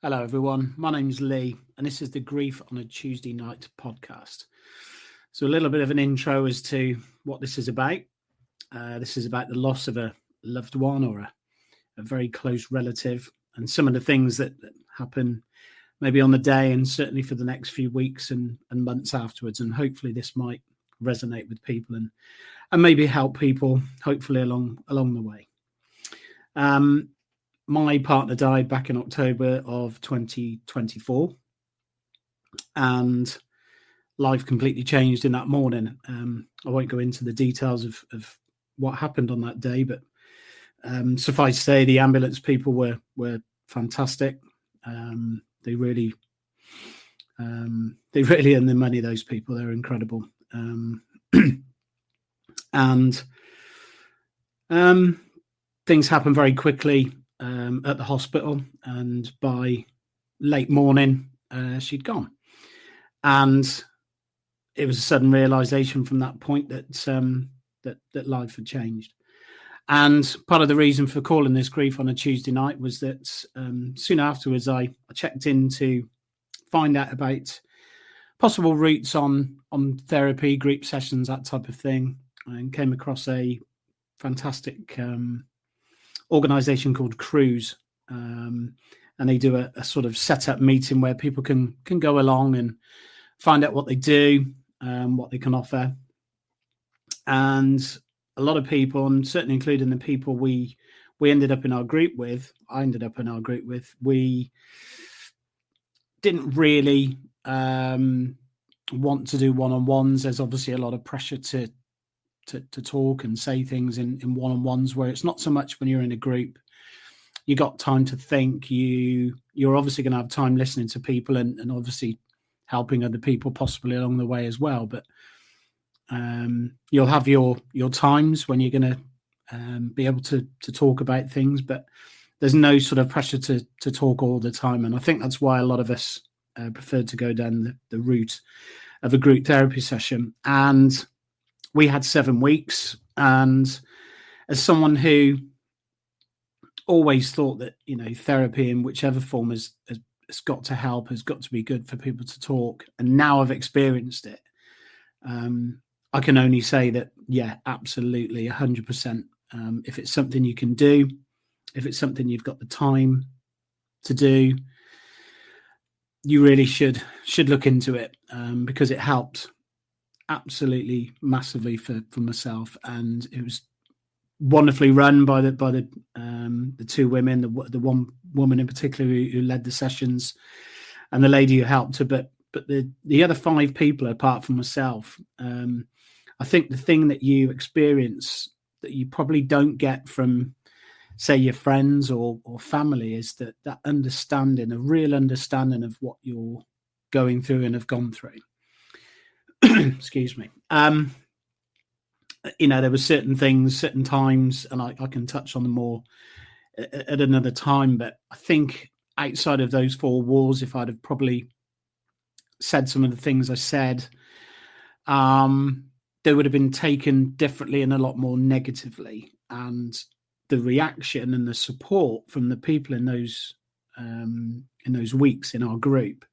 Hello, everyone. My name's Lee, and this is the Grief on a Tuesday Night podcast. So, a little bit of an intro as to what this is about. This is about the loss of a loved one or a very close relative, and some of the things that happen maybe on the day and certainly for the next few weeks and months afterwards. And hopefully, this might resonate with people and maybe help people, hopefully, along the way. My partner died back in October of 2024, and life completely changed in that morning. I won't go into the details of what happened on that day, but suffice to say, the ambulance people were fantastic. They really earn the money. Those people, they're incredible, and things happen very quickly. At the hospital, and by late morning, she'd gone. And it was a sudden realization from that point that that life had changed. And part of the reason for calling this Grief on a Tuesday Night was that soon afterwards, I checked in to find out about possible routes on therapy, group sessions, that type of thing, and came across a fantastic organization called Cruise, and they do a sort of setup meeting where people can go along and find out what they do, what they can offer. And a lot of people, and certainly including the people we ended up in our group with, we didn't really want to do one-on-ones. There's obviously a lot of pressure to talk and say things in one-on-ones, where it's not so much when you're in a group. You got time to think. You're obviously going to have time listening to people and obviously helping other people possibly along the way as well. But you'll have your times when you're going to be able to talk about things, but there's no sort of pressure to talk all the time. And I think that's why a lot of us prefer to go down the route of a group therapy session. And we had 7 weeks, and as someone who always thought that, therapy in whichever form has got to help, has got to be good for people to talk, and now I've experienced it, I can only say that, yeah, absolutely, 100%. If it's something you can do, if it's something you've got the time to do, you really should look into it, because it helped absolutely massively for myself. And it was wonderfully run by the two women, the one woman in particular who led the sessions, and the lady who helped her, but the other 5 people apart from myself. I think the thing that you experience that you probably don't get from, say, your friends or family is that understanding, a real understanding of what you're going through and have gone through. Excuse me. There were certain things, certain times, and I can touch on them more at another time. But I think outside of those 4 walls, if I'd have probably said some of the things I said, they would have been taken differently and a lot more negatively. And the reaction and the support from the people in those weeks in our group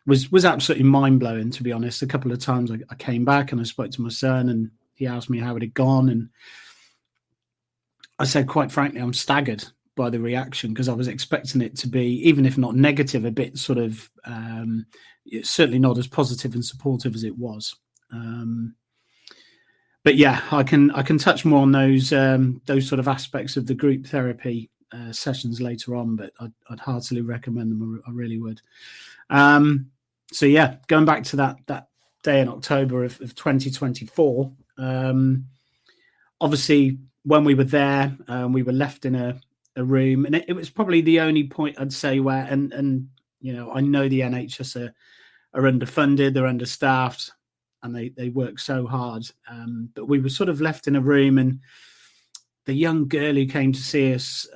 was absolutely mind-blowing, to be honest. A couple of times I came back and I spoke to my son, and he asked me how it had gone, and I said, quite frankly, I'm staggered by the reaction, because I was expecting it to be, even if not negative, a bit sort of certainly not as positive and supportive as it was. But yeah, I can touch more on those sort of aspects of the group therapy sessions later on, but I'd heartily recommend them. I really would. So yeah, going back to that day in October of 2024, obviously when we were there, we were left in a room, and it was probably the only point I'd say where, and I know the NHS are underfunded, they're understaffed, and they work so hard, but we were sort of left in a room, and the young girl who came to see us,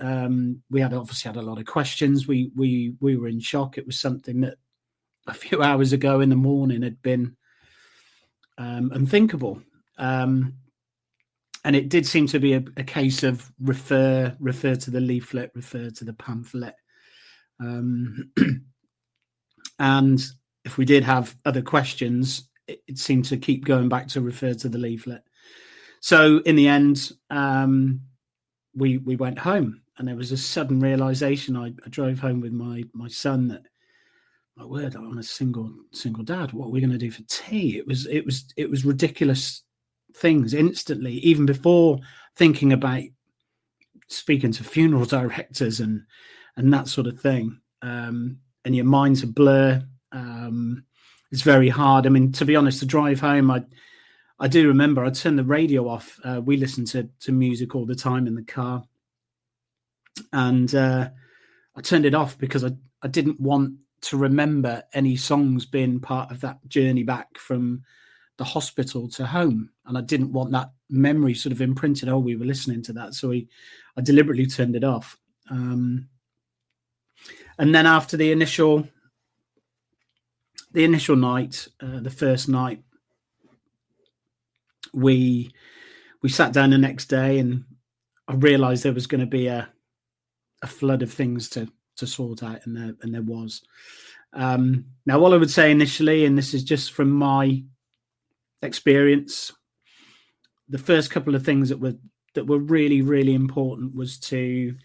we had obviously had a lot of questions. We were in shock. It was something that a few hours ago in the morning had been unthinkable. And it did seem to be a case of refer to the leaflet, refer to the pamphlet. And if we did have other questions, it seemed to keep going back to refer to the leaflet. So in the end, we went home, and there was a sudden realization. I drove home with my son that, my word, I'm a single dad. What are we going to do for tea? It was ridiculous things instantly, even before thinking about speaking to funeral directors and that sort of thing. And your mind's a blur. It's very hard. I mean, to be honest, the drive home, I do remember I turned the radio off. We listened to music all the time in the car, and I turned it off because I didn't want to remember any songs being part of that journey back from the hospital to home, and I didn't want that memory sort of imprinted. Oh, we were listening to that, so I deliberately turned it off. And then after the initial night, the first night, we sat down the next day, and I realised there was going to be a flood of things to sort out, and there was. Now, all I would say initially, and this is just from my experience, the first couple of things that were really, really important was to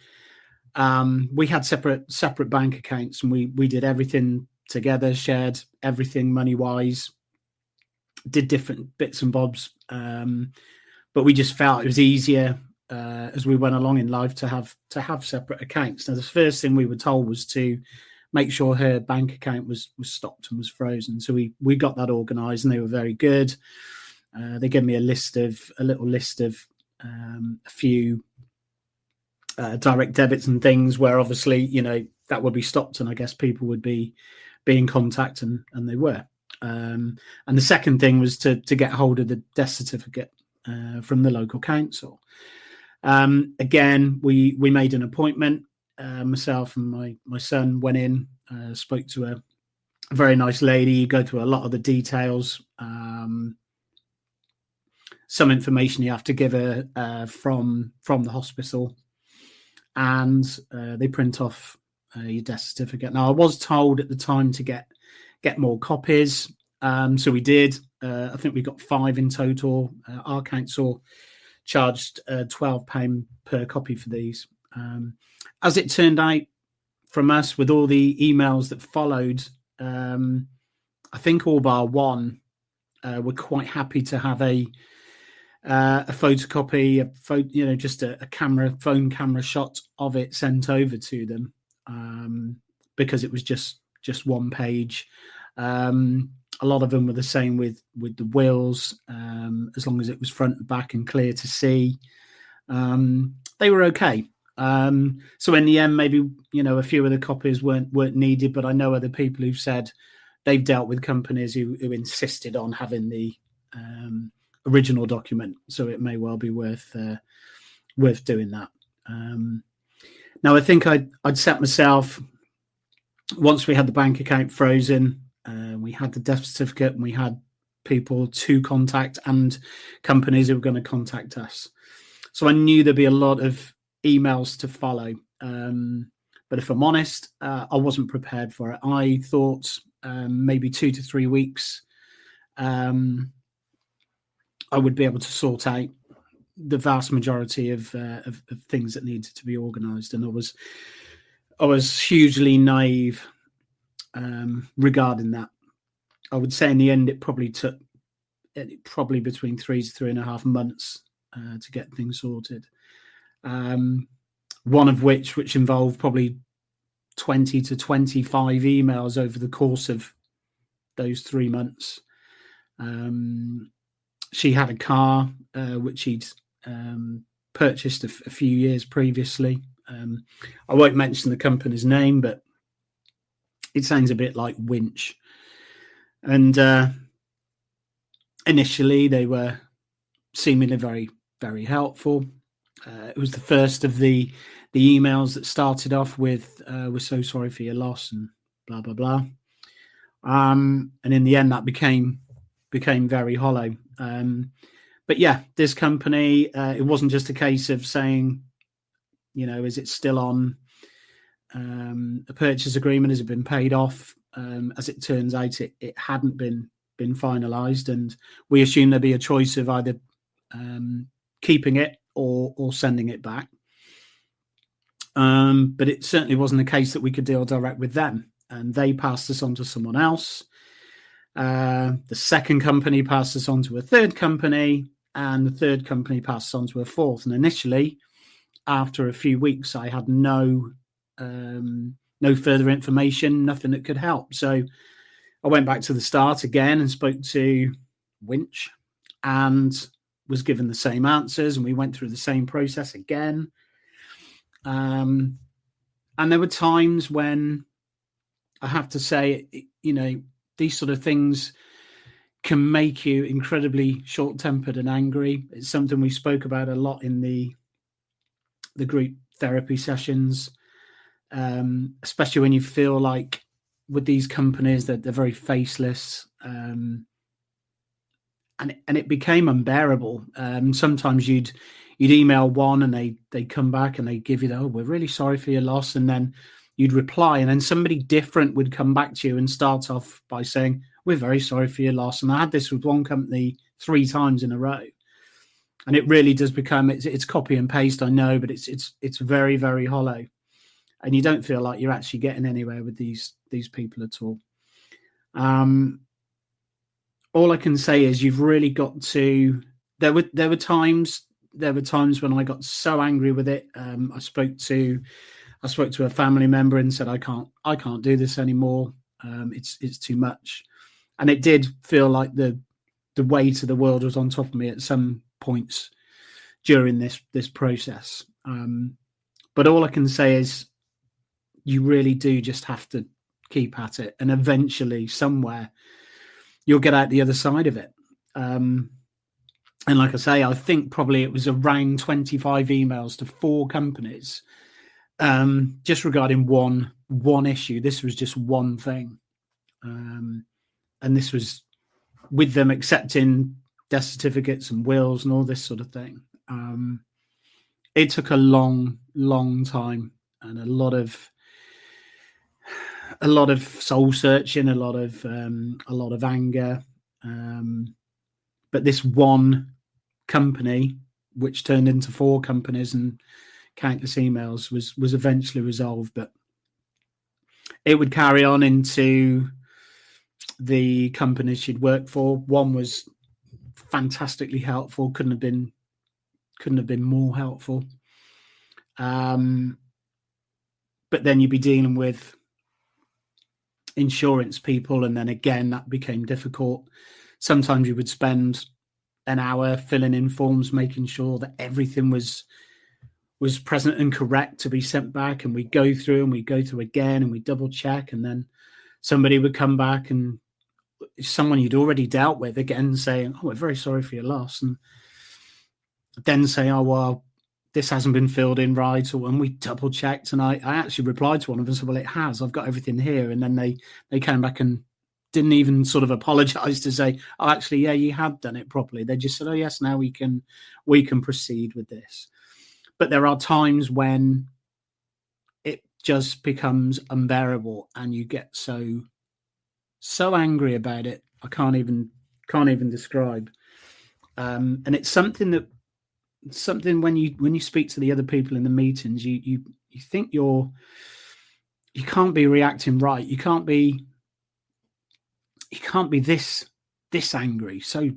we had separate bank accounts, and we did everything together, shared everything money wise, did different bits and bobs, but we just felt it was easier as we went along in life to have separate accounts. Now, the first thing we were told was to make sure her bank account was stopped and was frozen. So we got that organised, and they were very good. They gave me a little list of a few direct debits and things where obviously, that would be stopped, and I guess people would be in contact, and they were. And the second thing was to get hold of the death certificate from the local council. Again, we made an appointment. Myself and my son went in, spoke to a very nice lady. You go through a lot of the details. Some information you have to give her from the hospital, and they print off your death certificate. Now, I was told at the time to get more copies, so we did. I think we got 5 in total. Our council charged £12 per copy for these. As it turned out, from us, with all the emails that followed, I think all bar one were quite happy to have a photocopy, just a phone camera shot of it sent over to them, because it was just one page. A lot of them were the same with the wills, as long as it was front and back and clear to see. They were okay. So in the end, maybe a few of the copies weren't needed, but I know other people who've said they've dealt with companies who insisted on having the original document, so it may well be worth doing that. Now, I think I'd set myself, once we had the bank account frozen, we had the death certificate, and we had people to contact and companies who were going to contact us. So I knew there'd be a lot of emails to follow. But if I'm honest, I wasn't prepared for it. I thought maybe 2 to 3 weeks I would be able to sort out the vast majority of things that needed to be organised, and I was hugely naive regarding that. I would say in the end, it probably took between 3 to 3.5 months to get things sorted. One of which involved probably 20 to 25 emails over the course of those 3 months. She had a car which she'd purchased a few years previously. I won't mention the company's name, but it sounds a bit like Winch. And initially, they were seemingly very, very helpful. It was the first of the emails that started off with "We're so sorry for your loss" and blah blah blah. And in the end, that became very hollow. But yeah, this company, it wasn't just a case of saying, is it still on A purchase agreement has been paid off. As it turns out, it hadn't been finalised, and we assumed there'd be a choice of either keeping it or sending it back. But it certainly wasn't the case that we could deal direct with them, and they passed us on to someone else. The second company passed us on to a third company, and the third company passed us on to a fourth. And initially, after a few weeks, I had no further information, nothing that could help. So I went back to the start again and spoke to Winch, and was given the same answers, and we went through the same process again. And there were times when, I have to say, these sort of things can make you incredibly short-tempered and angry. It's something we spoke about a lot in the group therapy sessions, especially when you feel like with these companies that they're very faceless, and it became unbearable. Sometimes you'd email one and they come back and they give you we're really sorry for your loss, and then you'd reply, and then somebody different would come back to you and start off by saying, we're very sorry for your loss. And I had this with one company 3 times in a row, and it really does become, it's copy and paste, I know, but it's very, very hollow, and you don't feel like you're actually getting anywhere with these people at all. All I can say is you've really got to. There were times when I got so angry with it. I spoke to a family member and said, I can't do this anymore. It's too much, and it did feel like the weight of the world was on top of me at some points during this process. But all I can say is you really do just have to keep at it, and eventually somewhere you'll get out the other side of it. And like I say, I think probably it was around 25 emails to 4 companies, just regarding one issue. This was just one thing. And this was with them accepting death certificates and wills and all this sort of thing. It took a long, long time, and a lot of soul searching, a lot of anger. But this one company, which turned into 4 companies and countless emails, was eventually resolved. But it would carry on into the companies she'd worked for. One was fantastically helpful, couldn't have been more helpful. But then you'd be dealing with insurance people, and then again that became difficult. Sometimes you would spend an hour filling in forms, making sure that everything was present and correct to be sent back, and we go through again and we double check, and then somebody would come back, and someone you'd already dealt with again saying, we're very sorry for your loss, and then say, well, this hasn't been filled in right, and we double checked, and I actually replied to one of them and said, well, it has, I've got everything here. And then they came back and didn't even sort of apologize to say, actually, yeah, you had done it properly. They just said, yes, now we can proceed with this. But there are times when it just becomes unbearable, and you get so angry about it, I can't even describe. And it's something when you speak to the other people in the meetings, you think you can't be reacting right. You can't be this angry. So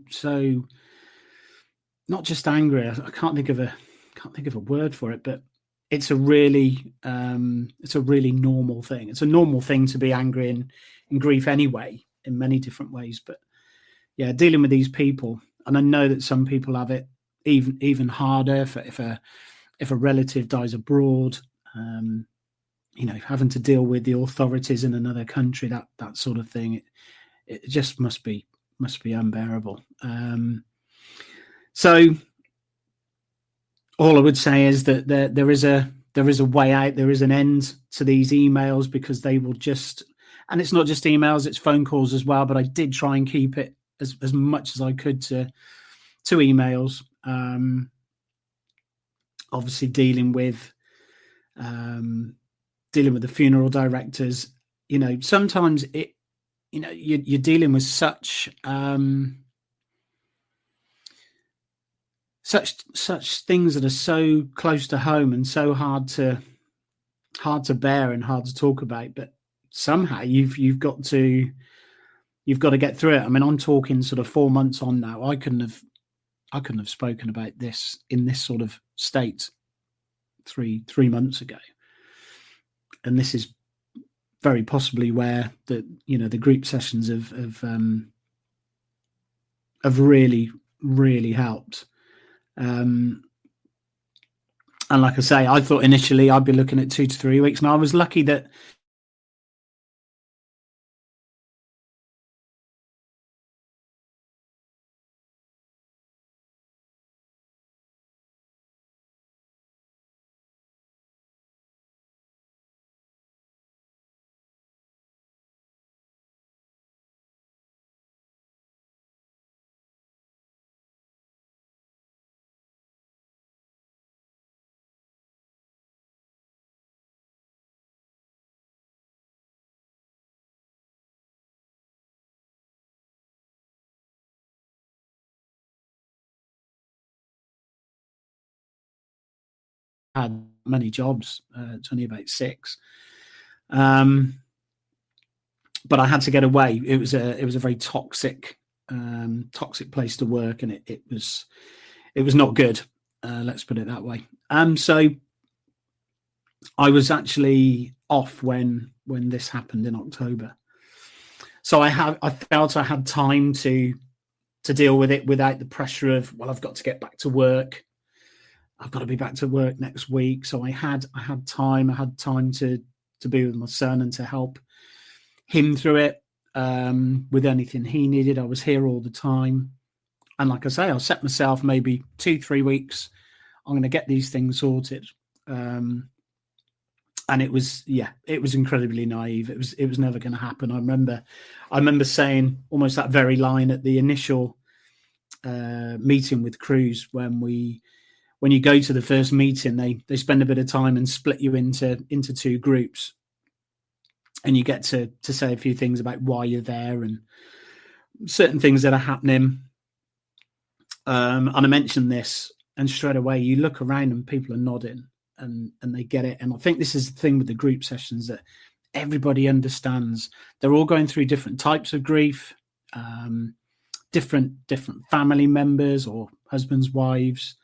not just angry. I can't think of a word for it, but it's a really normal thing. It's a normal thing to be angry and in grief anyway, in many different ways. But yeah, dealing with these people, and I know that some people have it even harder if a relative dies abroad, having to deal with the authorities in another country, that sort of thing. It just must be unbearable. So all I would say is that there is a way out. There is an end to these emails, because they will just, and it's not just emails, it's phone calls as well. But I did try and keep it as much as I could to emails. Obviously dealing with dealing with the funeral directors, sometimes you're dealing with such things that are so close to home and so hard to bear and hard to talk about, but somehow you've got to get through it. I mean, I'm talking sort of 4 months on now. I couldn't have spoken about this in this sort of state three months ago, and this is very possibly where the group sessions have really helped. And like I say, I thought initially I'd be looking at 2 to 3 weeks, and I was lucky that I had many jobs. It's only about 6. But I had to get away. It was a very toxic place to work, and it was not good. Let's put it that way. So I was actually off when this happened in October. So I felt I had time to deal with it without the pressure of, well, I've got to get back to work. I've got to be back to work next week. So I had time. I had time to be with my son and to help him through it with anything he needed. I was here all the time. And like I say, I set myself maybe 2-3 weeks. I'm going to get these things sorted. And it was incredibly naive. It was never going to happen. I remember saying almost that very line at the initial meeting with crews when you go to the first meeting, they spend a bit of time and split you into 2 groups. And you get to say a few things about why you're there and certain things that are happening. And I mentioned this, and straight away you look around and people are nodding and they get it. And I think this is the thing with the group sessions, that everybody understands. They're all going through different types of grief, different family members or husbands, wives,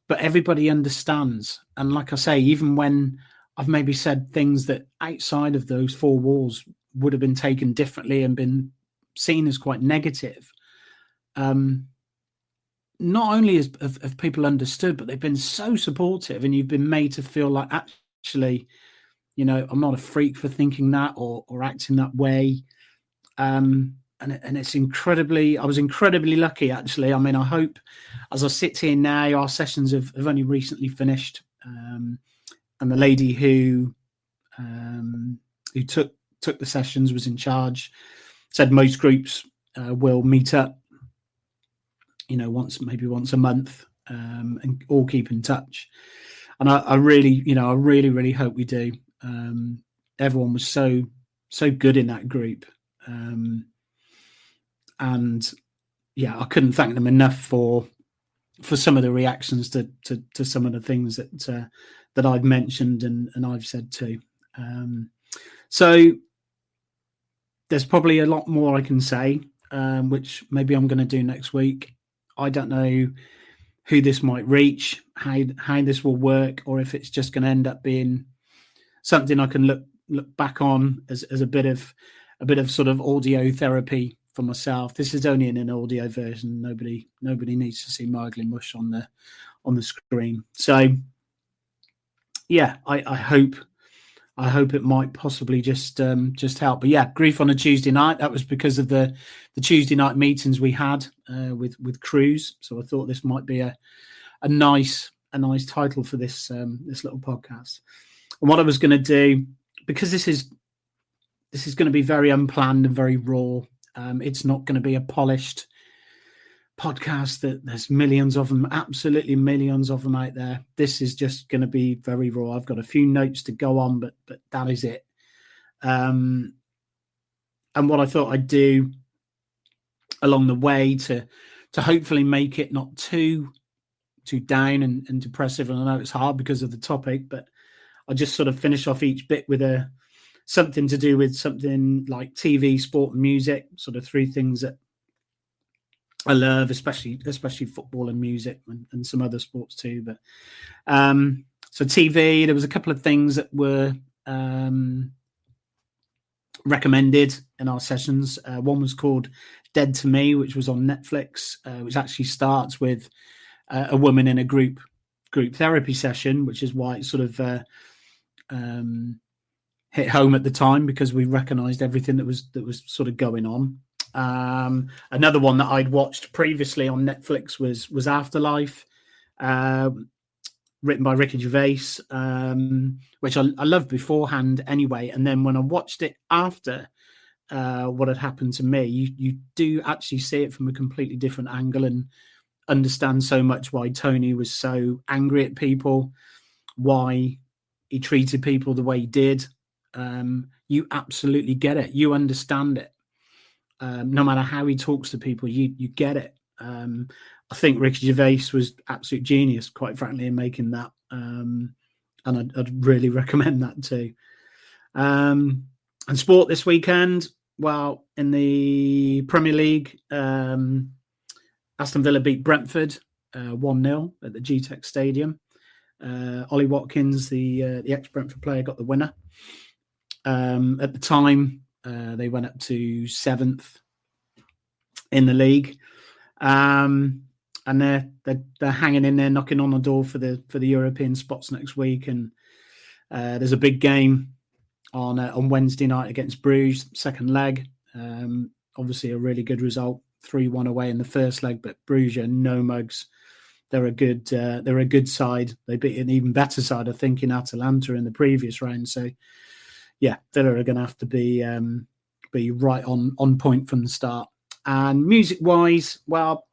but everybody understands. And like I say, even when I've maybe said things that outside of those 4 walls would have been taken differently and been seen as quite negative, not only have people understood, but they've been so supportive, and you've been made to feel like, actually, I'm not a freak for thinking that or acting that way. And it's I was incredibly lucky, actually. I mean, I hope as I sit here now, our sessions have only recently finished. And the lady who took the sessions, was in charge, said most groups will meet up, once a month, and all keep in touch. And I really hope we do. Everyone was so good in that group, and yeah, I couldn't thank them enough for some of the reactions to some of the things that I've mentioned and I've said too. So there's probably a lot more I can say, which maybe I'm going to do next week. I don't know who this might reach, how this will work, or if it's just going to end up being something I can look back on as a bit of sort of audio therapy for myself. This is only in an audio version. Nobody needs to see my ugly mush on the screen. So yeah, I hope it might possibly just help. But yeah, grief on a Tuesday night. That was because of the Tuesday night meetings we had with crews. So I thought this might be a nice title for this little podcast. And what I was going to do, because this is going to be very unplanned and very raw. It's not going to be a polished podcasts, that there's millions of them, absolutely millions of them out there. This is just going to be very raw. I've got a few notes to go on, but that is it. And what I thought I'd do along the way to hopefully make it not too down and depressive. And I know it's hard because of the topic, but I just sort of finish off each bit with something to do with something like TV, sport, and music. Sort of three things that I love, especially football and music, and some other sports too. But so TV, there was a couple of things that were recommended in our sessions. One was called Dead to Me, which was on Netflix, which actually starts with a woman in a group therapy session, which is why it sort of hit home at the time, because we recognized everything that was sort of going on. Another one that I'd watched previously on Netflix was Afterlife, written by Ricky Gervais, which I loved beforehand anyway. And then when I watched it after what had happened to me, you do actually see it from a completely different angle and understand so much why Tony was so angry at people, why he treated people the way he did. You absolutely get it. You understand it. No matter how he talks to people, you get it. I think Ricky Gervais was absolute genius, quite frankly, in making that. And I'd really recommend that too. And sport this weekend, well, in the Premier League, Aston Villa beat Brentford 1-0 at the G-Tech Stadium. Ollie Watkins, the ex-Brentford player, got the winner. At the time, they went up to 7th in the league, and they're hanging in there, knocking on the door for the European spots next week. And there's a big game on Wednesday night against Bruges, second leg. Obviously, a really good result, 3-1 away in the first leg, but Bruges are no mugs. They're a good side. They beat an even better side, I think, in Atalanta in the previous round. So, yeah, Villa are going to have to be right on point from the start. And music-wise, well,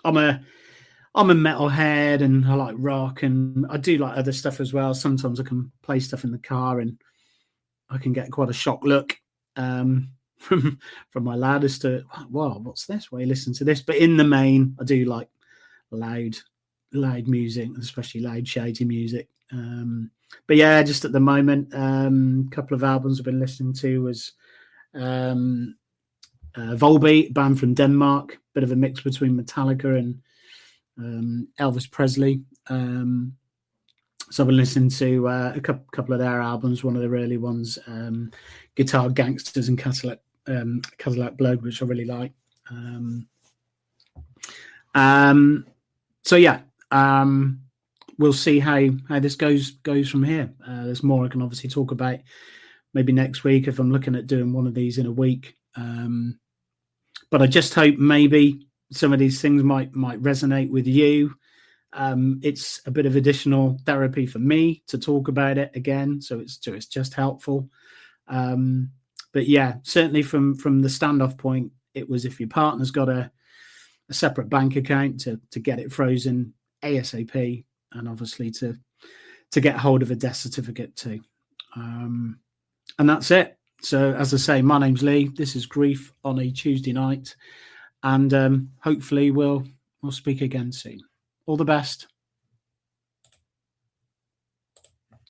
I'm a metalhead and I like rock, and I do like other stuff as well. Sometimes I can play stuff in the car and I can get quite a shock look from my lad as to, wow, what's this? Why you listen to this? But in the main, I do like loud music, especially loud, shady music. But yeah, just at the moment, a couple of albums I've been listening to was Volbeat, band from Denmark, bit of a mix between Metallica and Elvis Presley. So I've been listening to a couple of their albums, one of the early ones, Guitar Gangsters and Cadillac Blood, which I really like. So yeah, we'll see how this goes from here. There's more I can obviously talk about maybe next week if I'm looking at doing one of these in a week. But I just hope maybe some of these things might resonate with you. It's a bit of additional therapy for me to talk about it again, so it's just helpful. But yeah, certainly from the standoff point, it was if your partner's got a separate bank account to get it frozen ASAP, and obviously to get hold of a death certificate too. And that's it. So as I say, my name's Lee. This is Grief on a Tuesday night, and hopefully we'll speak again soon. All the best.